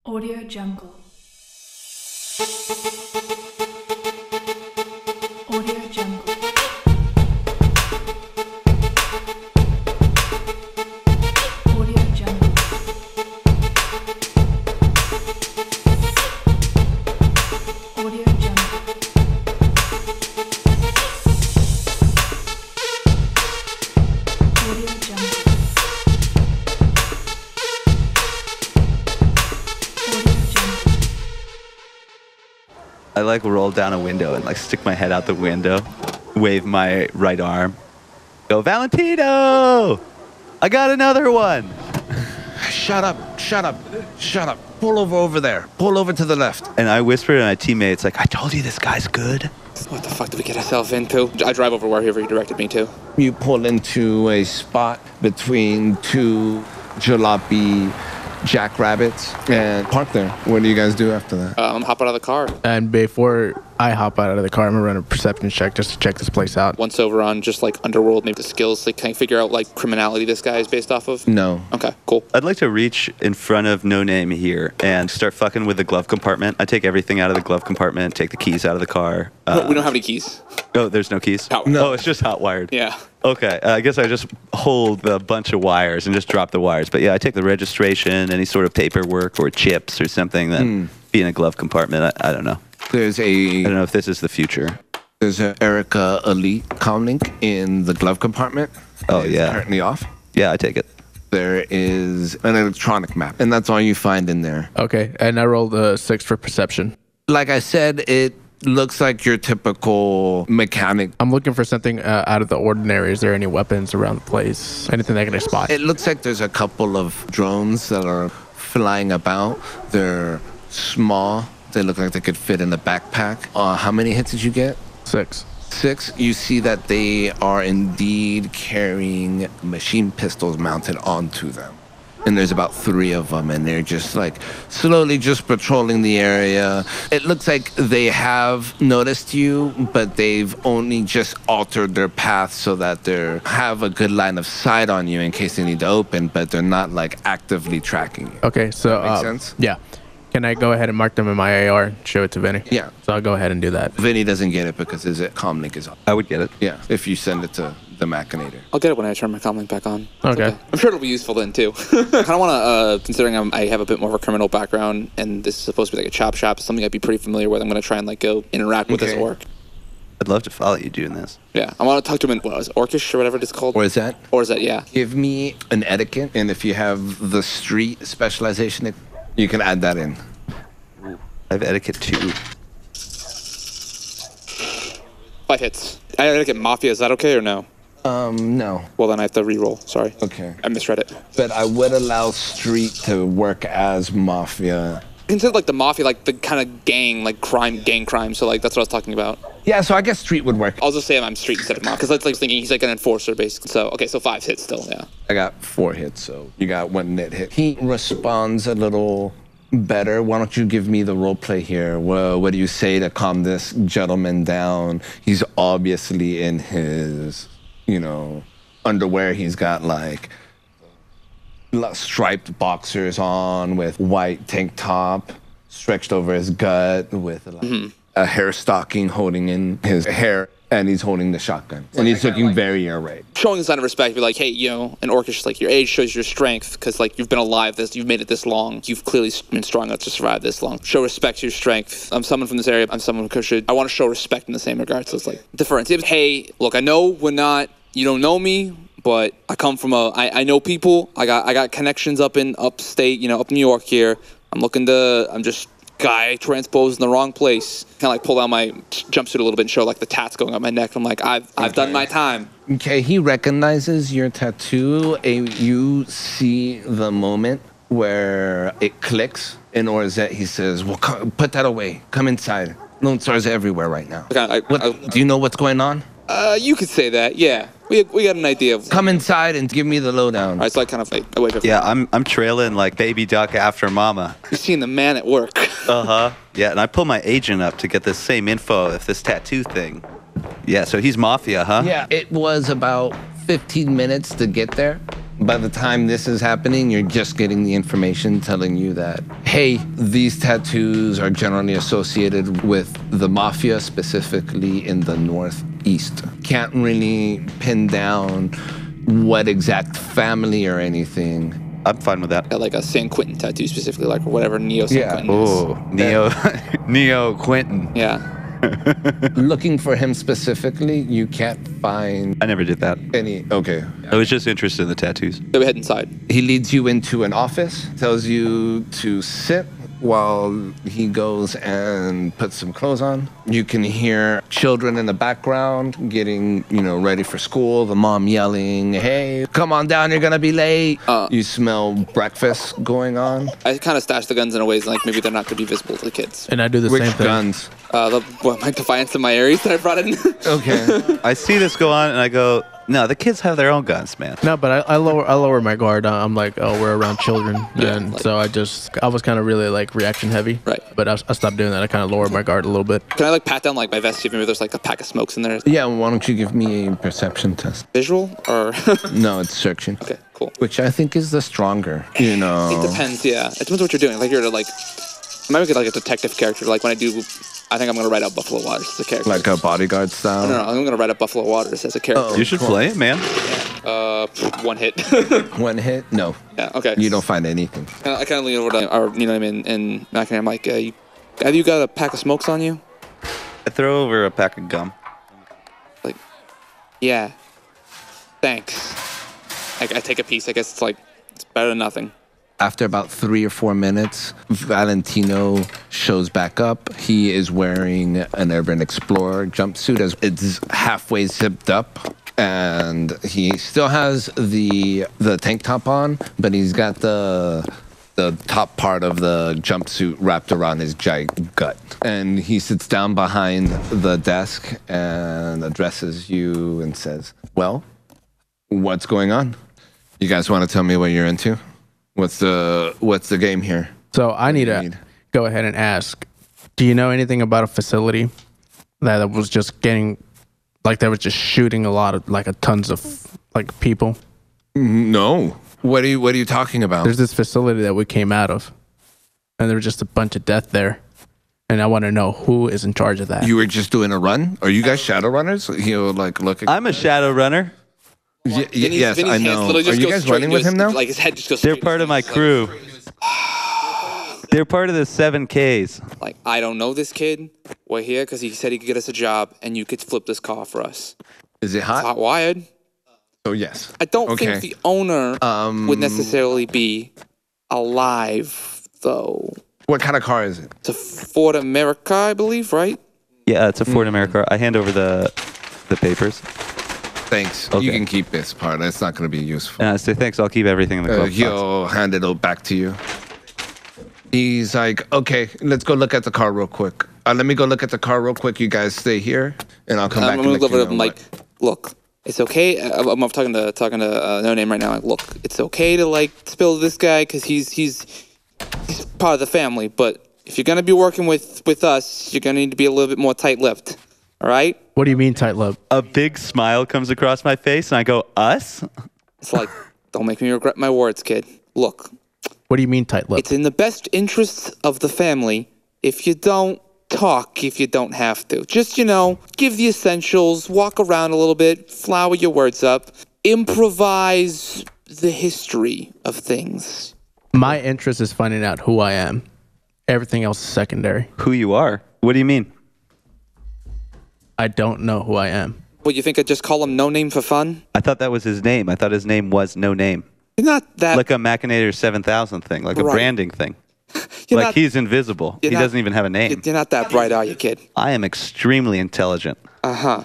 Audio Jungle. Audio Jungle. Audio Jungle. Audio Jungle. Audio Jungle. I like roll down a window and like stick my head out the window, wave my right arm, go, Valentino! I got another one! Shut up, shut up, shut up. Pull over there. Pull over to the left. And I whisper to my teammates, like, I told you this guy's good. What the fuck did we get ourselves into? I drive over wherever you directed me to. You pull into a spot between two jalopy jackrabbits and park there. What do you guys do after that? Hop out of the car. And before I hop out of the car, I'm gonna run a perception check just to check this place out. Once over on just like underworld, maybe the skills, like can I figure out like criminality this guy is based off of? No. Okay, cool. I'd like to reach in front of No Name here and start fucking with the glove compartment. I take everything out of the glove compartment, take the keys out of the car. We don't have any keys. Oh, there's no keys? No. Oh, it's just hot wired. Yeah. Okay, I guess I just hold a bunch of wires and just drop the wires. But yeah, I take the registration, any sort of paperwork or chips or something that be in a glove compartment. I don't know. I don't know if this is the future. There's an Erica Elite comlink in the glove compartment. Oh, It's yeah. currently off. Yeah, I take it. There is an electronic map, and that's all you find in there. Okay, and I rolled a 6 for perception. Like I said, it looks like your typical mechanic. I'm looking for something out of the ordinary. Is there any weapons around the place? Anything that I can spot? It looks like there's a couple of drones that are flying about. They're small. They look like they could fit in a backpack. How many hits did you get? 6. 6. You see that they are indeed carrying machine pistols mounted onto them. And there's about 3 of them, and they're just like slowly just patrolling the area. It looks like they have noticed you, but they've only just altered their path so that they have a good line of sight on you in case they need to open, but they're not like actively tracking you. Okay, so Makes sense? Yeah. Can I go ahead and mark them in my AR and show it to Vinnie? Yeah. So I'll go ahead and do that. Vinny doesn't get it because his comlink is off. I would get it. Yeah, if you send it to the Machinator. I'll get it when I turn my comlink back on. It's Okay. I'm sure it'll be useful then too. I kind of want to, considering I have a bit more of a criminal background and this is supposed to be like a chop shop, something I'd be pretty familiar with. I'm going to try and like go interact with this Okay. orc. I'd love to follow you doing this. Yeah, I want to talk to him in, what is it, Orcish or whatever it's called? Or is that? Or is that, yeah. Give me an etiquette, and if you have the street specialization, you can add that in. I have etiquette 2. 5 hits. I gotta get Mafia, is that okay or no? No. Well, then I have to re-roll, sorry. Okay. I misread it. But I would allow street to work as mafia. Consider like the Mafia, like the kind of gang, like gang crime, so like that's what I was talking about. Yeah, so I guess street would work. I'll just say I'm street instead of Mafia, because that's like thinking he's like an enforcer basically. So, okay, so 5 hits still, yeah. I got 4 hits, so you got 1 net hit. He responds a little better. Why don't you give me the role play here? Well, what do you say to calm this gentleman down? He's obviously in his, underwear. He's got like striped boxers on with white tank top stretched over his gut with a hair stocking holding in his hair, and he's holding the shotgun. And he's looking very irate. Showing a sign of respect, be like, hey, an orcish, like your age shows your strength, because like you've been alive you've made it this long. You've clearly been strong enough to survive this long. Show respect to your strength. I'm someone from this area. I'm someone who I want to show respect in the same regard. So it's like differentiate. Hey, look, I know you don't know me, but I come from I know people. I got connections up in upstate, up in New York here. I'm just guy transposed in the wrong place. Kind of like pull out my jumpsuit a little bit and show like the tats going up my neck. I'm like, I've done my time. Okay, he recognizes your tattoo. You see the moment where it clicks in Orzet. He says, well, put that away. Come inside. Lone stars everywhere right now. Do you know what's going on? You could say that, yeah. We got an idea of... Come inside and give me the lowdown. All right, so I kind of like... I wait for Yeah, I'm trailing like baby duck after mama. You're seeing the man at work. Uh-huh. Yeah, and I pull my agent up to get the same info if this tattoo thing. Yeah, so he's Mafia, huh? Yeah, it was about 15 minutes to get there. By the time this is happening, you're just getting the information telling you that, hey, these tattoos are generally associated with the mafia, specifically in the Northeast. Can't really pin down what exact family or anything. I'm fine with that. Got like a San Quentin tattoo specifically, like whatever Neo San Quentin is. Oh, Neo Quentin. Yeah. Looking for him specifically, you can't find I never did that. any. Okay. I was just interested in the tattoos. So we head inside. He leads you into an office, tells you to sit while he goes and puts some clothes on. You can hear children in the background getting, ready for school. The mom yelling, hey, come on down, you're gonna be late. You smell breakfast going on. I kind of stash the guns in a way like maybe they're not going to be visible to the kids. And I do the Which same thing. guns? My Defiance and my Aries that I brought in. Okay. I see this go on and I go, no, the kids have their own guns, man. No, but I lower my guard. I'm like, oh, we're around children, and like- so I was kind of really like reaction heavy. Right. But I stopped doing that. I kind of lowered my guard a little bit. Can I like pat down like my vest, see if maybe there's like a pack of smokes in there? Yeah, why don't you give me a perception test? Visual or? No, it's searching. Okay, cool. Which I think is the stronger, It depends, yeah. It depends what you're doing. Like you're like, I might make it like a detective character. Like when I think I'm gonna write out Buffalo Waters as a character. Like a bodyguard style? No, I'm gonna write up Buffalo Waters as a character. You should play it, man. One hit. One hit? No. Yeah, okay. You don't find anything. I kind of lean over to our, you know what I mean, and I'm like, have you got a pack of smokes on you? I throw over a pack of gum. Like, yeah. Thanks. I take a piece. I guess it's better than nothing. After about 3 or 4 minutes, Valentino shows back up. He is wearing an Urban Explorer jumpsuit as it's halfway zipped up. And he still has the tank top on, but he's got the top part of the jumpsuit wrapped around his giant gut. And he sits down behind the desk and addresses you and says, well, what's going on? You guys want to tell me what you're into? What's the game here? So I need to go ahead and ask, do you know anything about a facility that was just getting, like they were just shooting a lot of, like tons of like people? No. What are you talking about? There's this facility that we came out of, and there was just a bunch of death there. And I want to know who is in charge of that. You were just doing a run? Are you guys Shadowrunners? Look at... I'm a Shadowrunner. Yes, Vinnie's I hands know. literally Are just you go guys straight running into with his- him now? Like his head just goes. They're straight part into of my his- crew. They're part of the 7Ks. Like, I don't know this kid. We're here because he said he could get us a job, and you could flip this car for us. Is it hot? Hot wired. Oh, yes. I don't Okay. think the owner would necessarily be alive, though. What kind of car is it? It's a Ford America, I believe, right? Yeah, it's a Ford America. I hand over the papers. Thanks. Okay. You can keep this part. It's not going to be useful. And I say, thanks, I'll keep everything in the glove box. He'll hand it all back to you. He's like, okay, let's go look at the car real quick. Let me go look at the car real quick. You guys stay here, and I'll come back. I'm and gonna let look you over know him like, look, it's okay. I'm talking to No Name right now. Like, look, it's okay to like spill this guy because he's part of the family. But if you're gonna be working with us, you're gonna need to be a little bit more tight-lipped. All right? What do you mean tight-lipped? A big smile comes across my face, and I go, us? It's like, don't make me regret my words, kid. Look, What do you mean tight-lipped? it's in the best interests of the family if you don't talk if you don't have to. Just, give the essentials, walk around a little bit, flower your words up, improvise the history of things. My interest is finding out who I am. Everything else is secondary. Who you are? What do you mean? I don't know who I am. Well, you think I'd just call him No Name for fun? I thought that was his name. I thought his name was No Name. You're not that... Like a Machinator 7000 thing, like a Right. branding thing. you're Like not, he's invisible. He not- doesn't even have a name. You're not that bright, are you, kid? I am extremely intelligent. Uh-huh.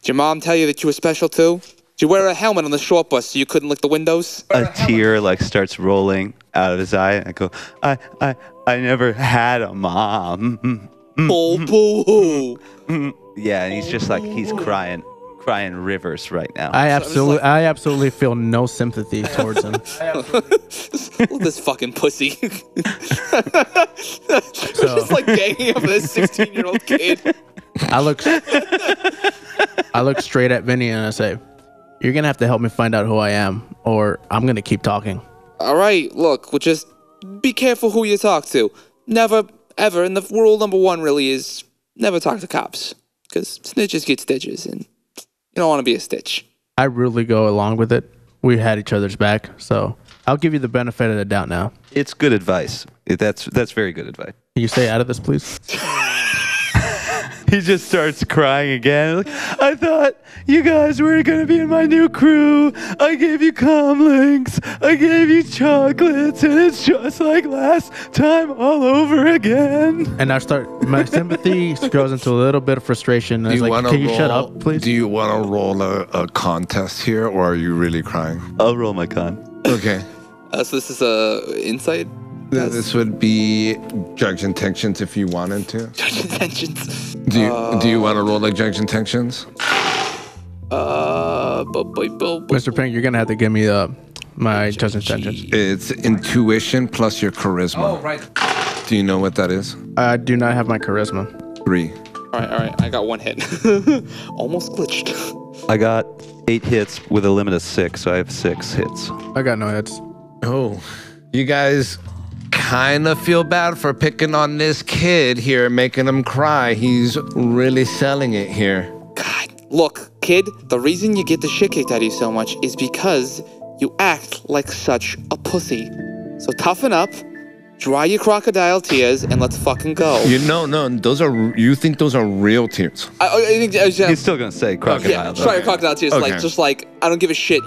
Did your mom tell you that you were special, too? Did you wear a helmet on the short bus so you couldn't lick the windows? A tear like starts rolling out of his eye. I go, I never had a mom. Oh, boo-hoo. Yeah, and he's just like he's crying rivers right now. I absolutely feel no sympathy towards him. Look at this fucking pussy. Just like ganging up this 16-year-old kid. I look straight at Vinnie and I say, you're gonna have to help me find out who I am, or I'm gonna keep talking. All right, look, well, just be careful who you talk to. Never, ever, and the rule number one really is never talk to cops. Because snitches get stitches, and you don't want to be a stitch. I really go along with it. We had each other's back, so I'll give you the benefit of the doubt now. It's good advice. That's very good advice. Can you stay out of this, please? He just starts crying again. Like, I thought you guys were going to be in my new crew. I gave you comlinks. I gave you chocolates. And it's just like last time all over again. And my sympathy goes into a little bit of frustration. I was like, can you shut up, please? Do you want to roll a contest here, or are you really crying? I'll roll my con. Okay. So this is insight? This would be judge intentions if you wanted to. Judge intentions. Do you want to roll like judge intentions? Mr. Pink, you're going to have to give me my judge intentions. It's intuition plus your charisma. Oh, right. Do you know what that is? I do not have my charisma. 3. All right. I got 1 hit. Almost glitched. I got 8 hits with a limit of 6, so I have 6 hits. I got no hits. Oh, you guys kind of feel bad for picking on this kid here, making him cry. He's really selling it here. God, look, kid, the reason you get the shit kicked out of you so much is because you act like such a pussy. So toughen up, dry your crocodile tears, and let's fucking go. No, you think those are real tears? I think He's still going to say crocodile. Yeah, try your crocodile tears. Okay. Like, I don't give a shit.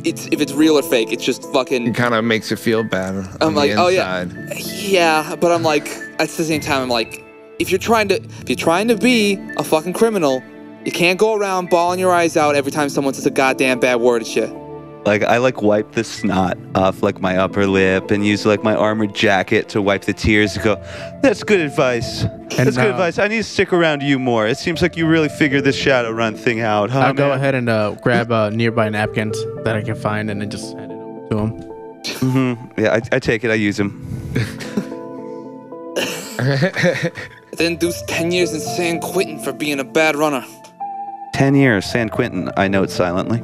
If it's real or fake, it's just fucking. It kind of makes you feel bad. I'm like, oh yeah, but I'm like, at the same time, I'm like, if you're trying to be a fucking criminal, you can't go around bawling your eyes out every time someone says a goddamn bad word at you. Like, I wipe the snot off like my upper lip and use like my armored jacket to wipe the tears and go, that's good advice. That's good advice. I need to stick around you more. It seems like you really figured this Shadowrun thing out, huh, I'll go ahead and grab nearby napkins that I can find and then just hand it over to him. Mm-hmm. Yeah, I take it. I use them. Then do 10 years in San Quentin for being a bad runner. 10 years, San Quentin. I note silently.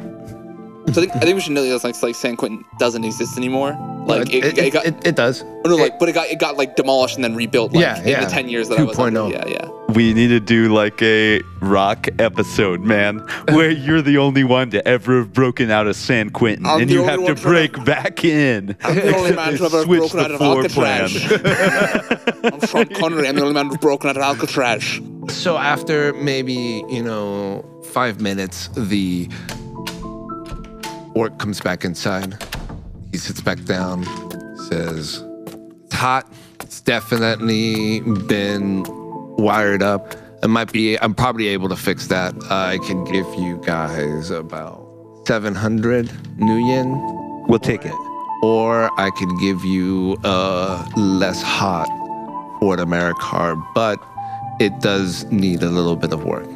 So I think we should know that like San Quentin doesn't exist anymore. Like it does. Oh, no, but it got like demolished and then rebuilt. Like, in the 10 years that I was. 2.0. Yeah. We need to do like a rock episode, man, where you're the only one to ever have broken out of San Quentin, and you have to break back in. I'm the only man to ever Switch broken out the of floor Alcatraz. I'm Sean Connery. I'm the only man who's broken out of Alcatraz. So after maybe 5 minutes, the orc comes back inside. He sits back down, says, it's hot. It's definitely been wired up. I'm probably able to fix that. I can give you guys about 700 new yen. We'll take it. Or I can give you less hot Ford Americar, but it does need a little bit of work.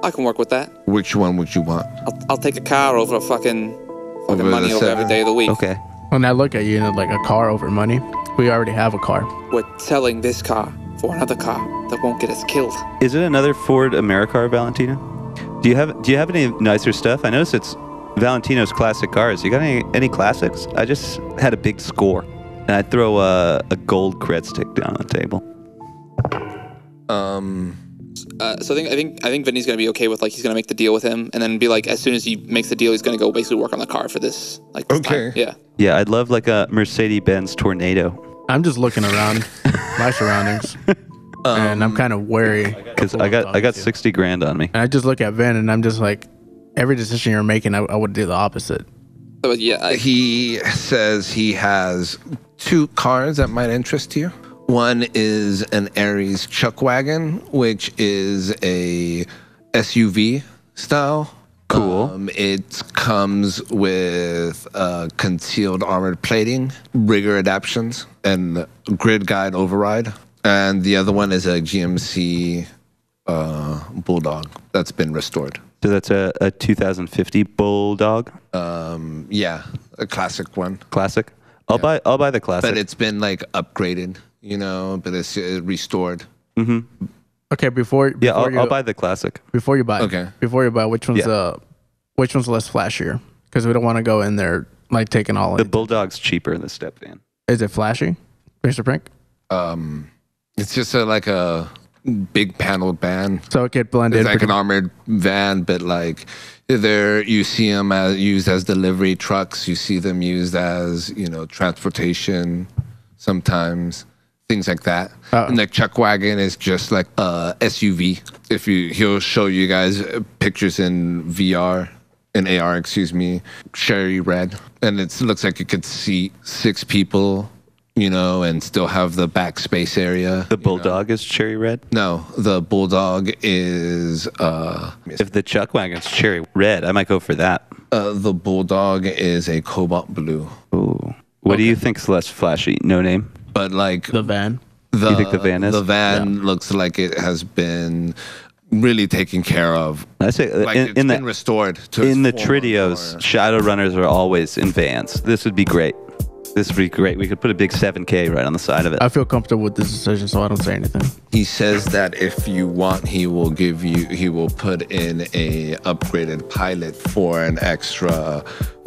I can work with that. Which one would you want? I'll take a car over fucking Over money the over every day of the week. Okay. When I look at you, like a car over money, we already have a car. We're selling this car for another car that won't get us killed. Is it another Ford Americar, Valentino? Do you have any nicer stuff? I noticed it's Valentino's classic cars. You got any classics? I just had a big score, and I throw a gold cred stick down on the table. So I think Vinny's gonna be okay with he's gonna make the deal with him, and then be like, as soon as he makes the deal, he's gonna go basically work on the car for this. This Okay. time. Yeah. Yeah, I'd love like a Mercedes-Benz Tornado. I'm just looking around my surroundings, and I'm kind of wary. Because I got 60 grand on me. And I just look at Vin, and I'm just like, every decision you're making, I would do the opposite. So yeah. He says he has 2 cars that might interest you. One is an Aries chuck wagon, which is a SUV style. Cool. It comes with concealed armored plating, rigger adaptions, and grid guide override. And the other one is a GMC Bulldog that's been restored. So that's a 2050 Bulldog? Yeah, a classic one. Classic? I'll buy the classic. But it's been upgraded, but it's restored. Mm-hmm. Okay, before I'll buy the classic. Before you buy, Okay. Before you buy, which one's which one's less flashier? Because we don't want to go in there like taking all. The Bulldog's cheaper than the step van. Is it flashy, Mr. Prank? It's just like a big paneled van. So it could blend in. It's like an armored van, but like there you see them used as delivery trucks. You see them used as transportation sometimes. Things like that. And the chuck wagon is just like a SUV. He'll show you guys pictures in VR, in AR, excuse me, cherry red. And it looks like it could seat 6 people, and still have the back space area. The Bulldog is cherry red? No, the Bulldog is... if the chuck wagon's cherry red, I might go for that. The Bulldog is a cobalt blue. Ooh. What do you think's less flashy? No name? But like the van. You think the van is? The van looks like it has been really taken care of. I say like it's been restored to in its the Tridios. Shadowrunners are always in vans. This would be great. This would be great. We could put a big 7K right on the side of it. I feel comfortable with this decision, so I don't say anything. He says that if you want, he will put in a upgraded pilot for an extra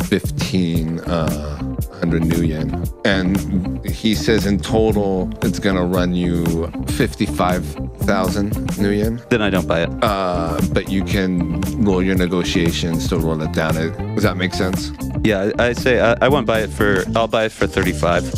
1,500 new yen. And he says in total, it's going to run you 55,000 new yen. Then I don't buy it. But you can roll your negotiations to roll it down. Does that make sense? Yeah, I say I won't buy it I'll buy it for 35.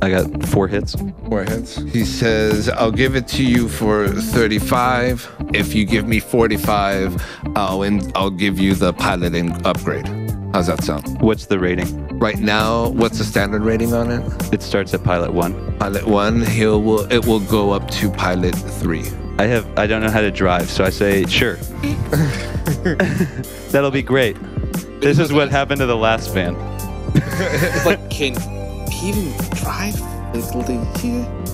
I got 4 hits. 4 hits. He says, I'll give it to you for 35. If you give me 45, I'll give you the pilot and upgrade. How's that sound? What's the rating? Right now, what's the standard rating on it? It starts at pilot 1. Pilot 1, it will go up to pilot 3. I don't know how to drive, so I say sure. That'll be great. This is what happened to the last van. Like, can he even drive?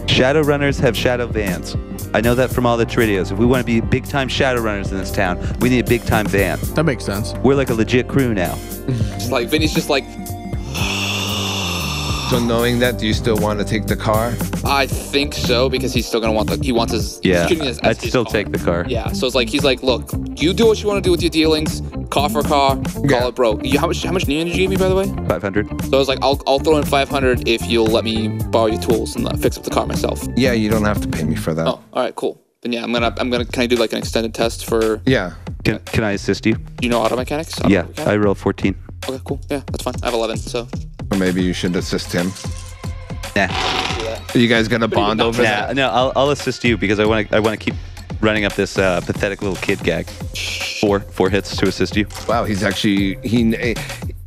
Shadowrunners have shadow vans. I know that from all the Tridios. If we want to be big-time Shadowrunners in this town, we need a big-time van. That makes sense. We're like a legit crew now. Just like Vinny's just like. So knowing that, do you still want to take the car? I think so, because he's still gonna want he wants his. Yeah, I'd his still car. take the car. Yeah, so he's like, look, you do what you want to do with your dealings. Car for car, call it bro. How much yen did you give me, by the way? 500. So I was like, I'll throw in 500 if you'll let me borrow your tools and fix up the car myself. Yeah, you don't have to pay me for that. Oh, all right, cool. Then yeah, I'm gonna. Can I do like an extended test for? Yeah. Can I assist you? Do you know auto mechanics? Yeah, I roll 14. Okay, cool. Yeah, that's fine. I have 11, so. Or maybe you should assist him. Nah. Are you guys gonna bond over that? No, I'll assist you because I want to keep running up this pathetic little kid gag. 4 hits to assist you. Wow, he's actually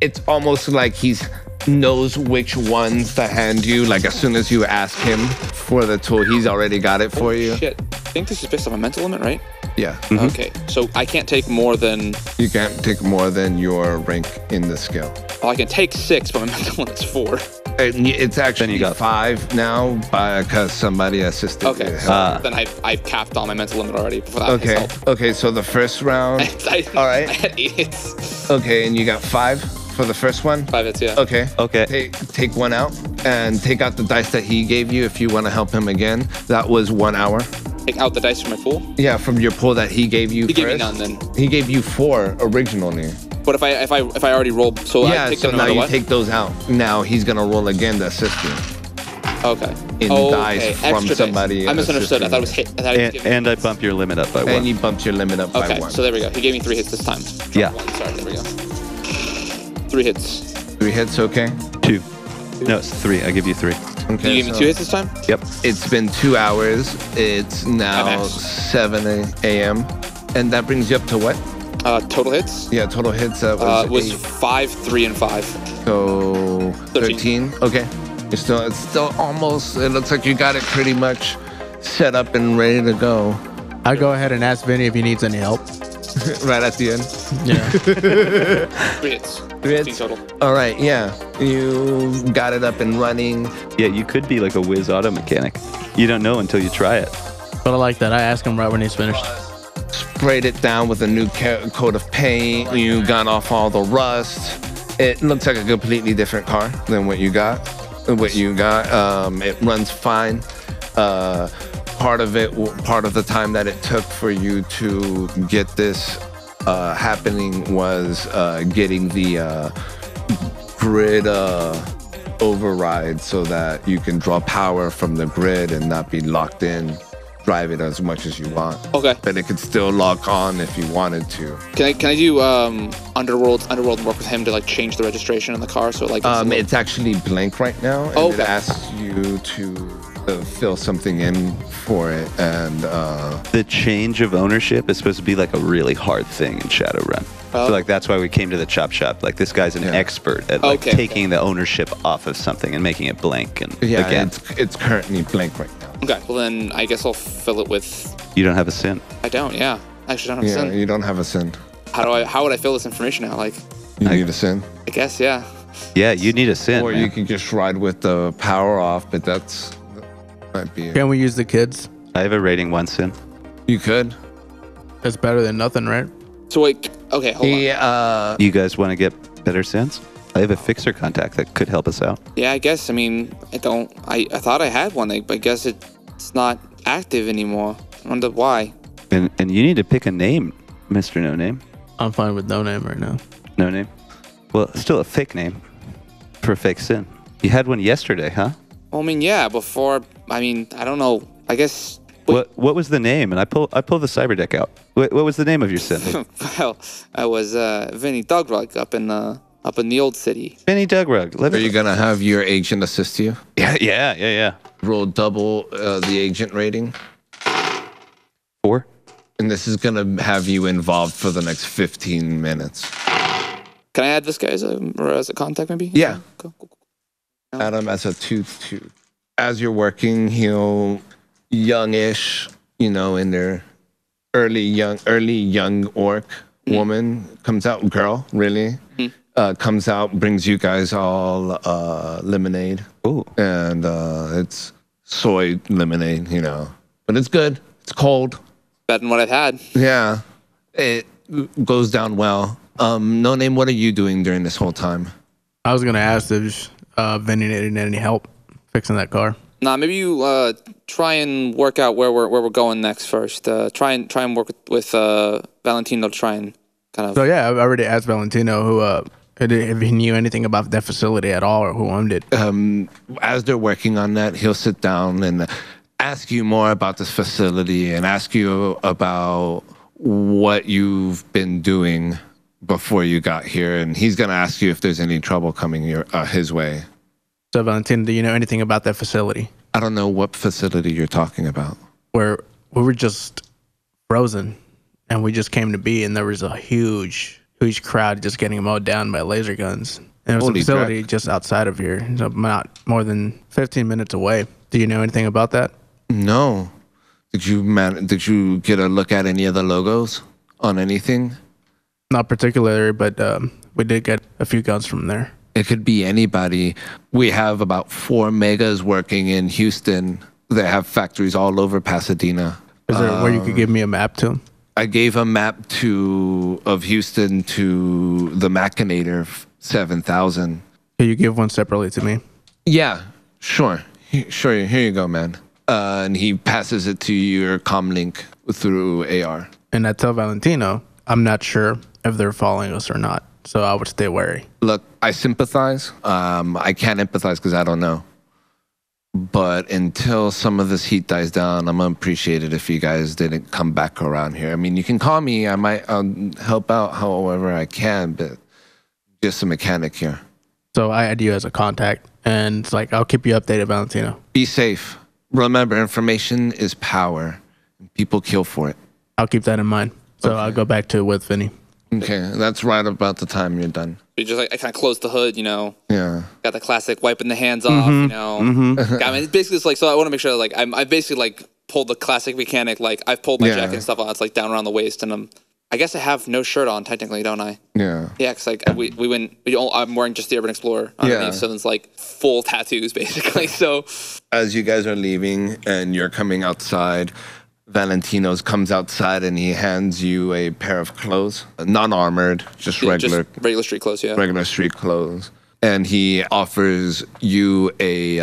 it's almost like he's knows which ones to hand you. Like as soon as you ask him for the tool, he's already got it for you. Shit. I think this is based on a mental limit, right? Yeah. Mm-hmm. Okay, so I can't take more than. You can't take more than your rank in the scale. Well, I can take 6, but my mental limit's 4. It's actually you got 5 now because somebody assisted. Okay, you. so then I've capped all my mental limit already without his help. Okay, so the first round. All right. I had 8 hits. Okay, and you got 5 for the first one? 5 hits, yeah. Okay. Okay. Take one out and take out the dice that he gave you if you want to help him again. That was 1 hour. Take out the dice from my pool? Yeah, from your pool that he gave you. He gave me none then. He gave you 4 originally. But if I already rolled, so Yeah, I take so them now no matter you what? take those out. Now he's gonna roll again to assist you. Okay. In dice from extra somebody dice. I misunderstood. I thought it was hit. I thought he was giving me- And I bump your limit up by 1. And you bumped your limit up by Okay, 1. so there we go. He gave me 3 hits this time. Yeah. 1, sorry, there we go. 3 hits. 3 hits, okay? 2. No, it's 3. I give you 3. Okay. You gave me 2 hits this time? Yep. It's been 2 hours. It's now Okay. 7 a.m. And that brings you up to what? Total hits? Yeah, total hits Was was 5, 3, and 5. so 13. Okay. It's still almost, it looks like you got it pretty much set up and ready to go. I go ahead and ask Vinny if he needs any help. Right at the end. Yeah. 3 hits. 3 15 hits. total. All right, yeah. You got it up and running. Yeah, you could be like a whiz auto mechanic. You don't know until you try it. But I like that. I ask him right when he's finished. Sprayed it down with a new coat of paint. You got off all the rust. It looks like a completely different car than what you got. It runs fine. Part of the time that it took for you to get this happening was getting the grid override so that you can draw power from the grid and not be locked in. Drive it as much as you want. Okay. But it could still lock on if you wanted to. Can I do Underworld and work with him to like change the registration in the car so like It's actually blank right now, and Okay. it asks you to fill something in for it, and The change of ownership is supposed to be like a really hard thing in Shadowrun. Oh. So like that's why we came to the chop shop. Like this guy's an Yeah. expert at like Okay. taking the ownership off of something and making it blank. And yeah, again, it's currently blank right now. Okay, well then I guess I'll fill it with. you don't have a sin. I don't. Yeah, I actually don't have Yeah, a sin. you don't have a sin. How would I fill this information out? Like, You need a sin. I guess yeah. Yeah, you need a sin. Or man. you can just ride with the power off, but that might be. Can we use the kids? I have a rating 1 sin. You could. It's better than nothing, right? So wait, okay, hold on. Yeah. You guys want to get better sins? I have a fixer contact that could help us out. Yeah, I guess. I mean, I don't. I thought I had one, but I guess it's not active anymore. I wonder why. And you need to pick a name, Mr. No Name. I'm fine with no name right now. No Name? Well, still a fake name for a fake sin. You had one yesterday, huh? Well, I mean, yeah. Before, I mean, I don't know. I guess. What was the name? And I pull the cyber deck out. What was the name of your sin? Well, I was Vinnie Dogrug up in the old city. Vinnie Dugrug. Are you gonna have your agent assist you? Yeah. Roll double the agent rating, 4? and this is gonna have you involved for the next 15 minutes. Can I add this guy as a contact, maybe? Yeah. Cool. Add him as a 2-2. As you're working, he'll youngish, in their early young orc woman comes out, girl, really. Comes out, brings you guys all lemonade. Ooh. And it's soy lemonade, But it's good. It's cold. Better than what I've had. Yeah. It goes down well. No Name, what are you doing during this whole time? I was gonna ask if Vinny needed any help fixing that car. Nah, maybe you try and work out where we're going next first. Try and work with Valentino to try and kind of. So yeah, I already asked Valentino who if he knew anything about that facility at all or who owned it. As they're working on that, he'll sit down and ask you more about this facility and ask you about what you've been doing before you got here. And he's going to ask you if there's any trouble coming his way. So Valentino, do you know anything about that facility? I don't know what facility you're talking about. Where we were just frozen and we just came to be and there was a huge crowd just getting mowed down by laser guns. And it was Holy a facility crap. just outside of here, so not more than 15 minutes away. Do you know anything about that? No. Did you get a look at any of the logos on anything? Not particularly, but we did get a few guns from there. It could be anybody. We have about 4 megas working in Houston. They have factories all over Pasadena. Is there where you could give me a map to? I gave a map of Houston to the Machinator 7000. Can you give one separately to me? Yeah, sure. Sure, here you go, man. And he passes it to your comlink through AR. And I tell Valentino, I'm not sure if they're following us or not, so I would stay wary. Look, I sympathize. I can't empathize because I don't know. But until some of this heat dies down, I'm gonna appreciate it if you guys didn't come back around here. I mean, you can call me. I might help out however I can, but just a mechanic here. So I add you as a contact, and it's like, I'll keep you updated, Valentino. Be safe. Remember, information is power. People kill for it. I'll keep that in mind. So Okay. I'll go back to it with Vinny. Okay, that's right about the time you're done. You just I kind of closed the hood, Yeah. Got the classic wiping the hands off, I mean, it's basically it's like, so I want to make sure that, I basically pulled the classic mechanic, I've pulled my Yeah. jacket and stuff on, it's down around the waist, and I guess I have no shirt on technically, don't I? Yeah. Yeah, because I'm wearing just the Urban Explorer underneath, Yeah. so it's full tattoos basically. So As you guys are leaving and you're coming outside, Valentino's comes outside and he hands you a pair of clothes, non-armored, just regular street clothes, yeah. regular street clothes. And he offers you a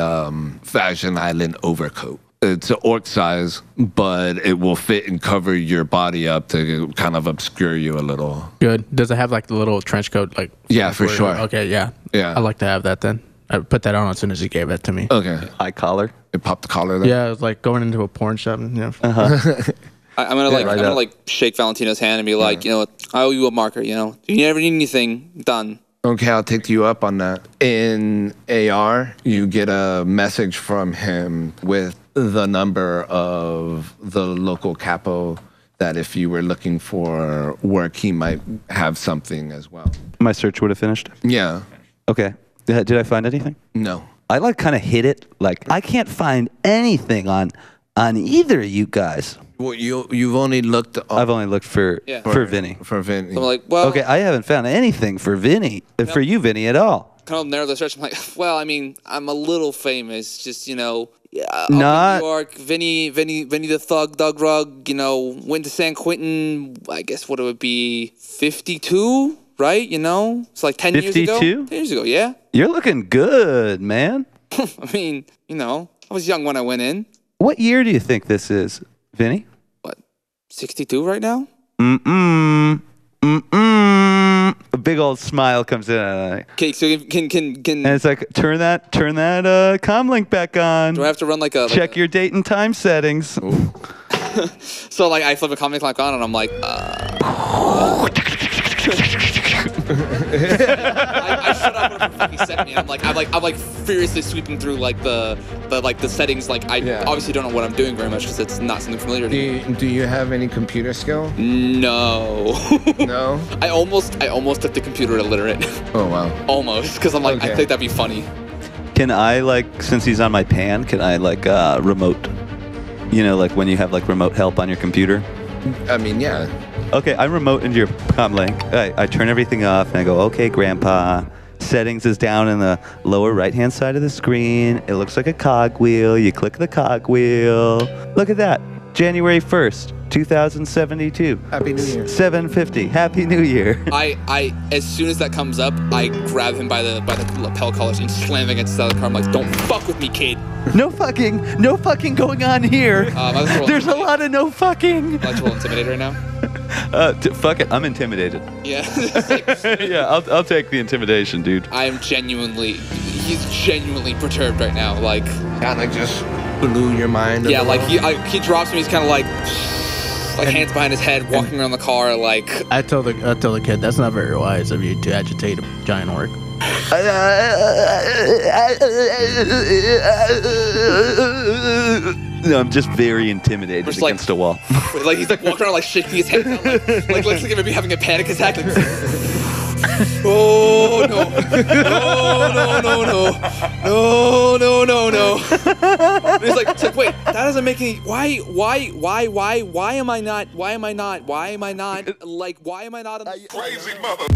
Fashion Island overcoat. It's an orc size, but it will fit and cover your body up to kind of obscure you a little. Good. Does it have like the little trench coat? Like Yeah, for sure. Okay, yeah. Yeah. I'd like to have that then. I put that on as soon as he gave it to me. Okay. High collar. It popped the collar there. Yeah, it was like going into a porn shop. You know. I'm gonna like shake Valentino's hand and be like, you know, I owe you a marker. You know, if you never need anything, done. Okay, I'll take you up on that. In AR, you get a message from him with the number of the local capo that if you were looking for work, he might have something as well. My search would have finished. Yeah. Okay. Did I find anything? No. I like kind of hit it. Like I can't find anything on either of you guys. Well, you've only looked. I've only looked for Vinnie. For Vinnie. So I'm like, well, Okay, I haven't found anything for Vinnie. For you, Vinnie, at all. kind of narrow the search. I'm like, well, I mean, I'm a little famous. Just, you know, up Not- in New York, Vinnie the Thug, Doug Rug, you know, went to San Quentin, I guess what it would be, 52, right? You know? It's like 10 years ago. 52? 10 years ago, yeah. You're looking good, man. I mean, you know, I was young when I went in. What year do you think this is, Vinnie? What, 62 right now? A big old smile comes in. Okay, so can And it's like, turn that comlink back on. do I have to run like a Check your date and time settings. So like I flip a comic clock on and I'm like, I shut up whatever fucking sent me. I'm like furiously sweeping through like the settings. Like I obviously don't know what I'm doing very much because it's not something familiar to me. Do you have any computer skill? No. No. I almost took the computer illiterate. Oh wow. Almost, because I'm like I Okay. think that'd be funny. Can I, like, since he's on my pan, can I, like, remote? You know, like when you have, like, remote help on your computer? I mean, yeah. Okay, I remote into your comlink. I turn everything off, and I go, okay, Grandpa. Settings is down in the lower right-hand side of the screen. It looks like a cogwheel. You click the cogwheel. Look at that. January 1st, 2072. Happy New Year. 7:50. Happy New Year. I as soon as that comes up, I grab him by the lapel collars and slam him against the other car. I'm like, don't fuck with me, kid. No fucking going on here. There's a lot of no fucking. I'd like to roll intimidate right now. Fuck it, I'm intimidated. Yeah. Yeah, I'll take the intimidation, dude. he's genuinely perturbed right now. Like, Kind of just blew your mind. yeah, like he drops me. He's kind of like hands behind his head, walking around the car. Like, I tell the kid that's not very wise of you to agitate a giant orc. No, I'm just very intimidated Just like- against a wall. like he's like walking around like shaking his head, like looks like he might be having a panic attack. Like, oh no! No! It's like wait, that doesn't make any. Why am I not? Like, why am I not? Crazy mother.